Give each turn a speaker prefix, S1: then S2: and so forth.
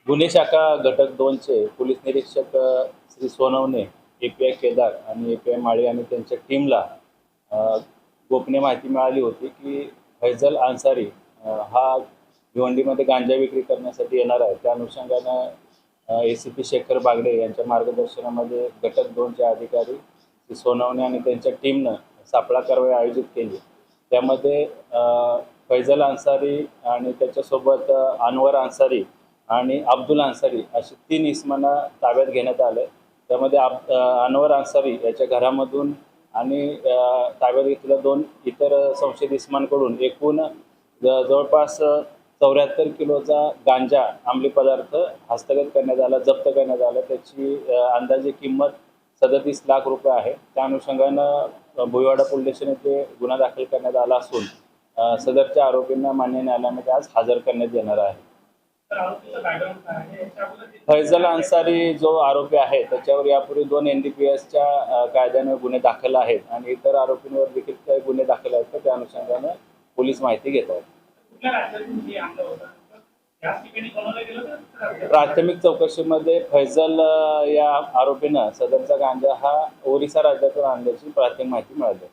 S1: गुन्हे शाखा घटक 2चे पोलीस निरीक्षक श्री सोनवणे, एपीआय केदार आणि एपीआय माळी आणि त्यांच्या टीमला अ, गोपनीय माहिती मिळाली होती की फैजल अन्सारी हा भिवंडीमध्ये गांजा विक्री करण्यासाठी येणार आहे. त्या अनुषंगानं एसीपी शेखर बागडे यांच्या मार्गदर्शनामध्ये घटक 2चे अधिकारी श्री सोनवणे आणि त्यांच्या टीमनं सापळा कारवाई आयोजित केली. त्यामध्ये फैजल अन्सारी आणि त्याच्यासोबत अनवर अन्सारी आणि अब्दुल अन्सारी अशी 3 इसमांना ताब्यात घेण्यात आलं. त्यामध्ये अनवर अन्सारी याच्या घरामधून आणि ताब्यात घेतलेल्या 2 इतर संशयित इसमांकडून एकूण जवळपास 74 किलोचा गांजा अंमली पदार्थ हस्तगत करण्यात आला, जप्त करण्यात आला. त्याची अंदाजे किंमत 37 लाख रुपये आहे. त्या अनुषंगानं भुईवाडा पोलीस स्टेशन येथे गुन्हा दाखल करण्यात आला असून सदरच्या आरोपींना मान्य न्यायालयामध्ये आज हजर करण्यात येणार आहे. फैजल अन्सारी जो आरोपी आहे त्याच्यावर यापूर्वी 2 NDPSच्या कायद्याने गुन्हे दाखल आहेत आणि इतर आरोपींवर देखील काही गुन्हे दाखल आहेत. तर त्या अनुषंगानं पोलीस माहिती घेत आहेत. प्राथमिक चौकशीमध्ये फैजल या आरोपीनं सदरचा गांजा हा ओरिसा राज्यातून आणल्याची प्राथमिक माहिती मिळाली.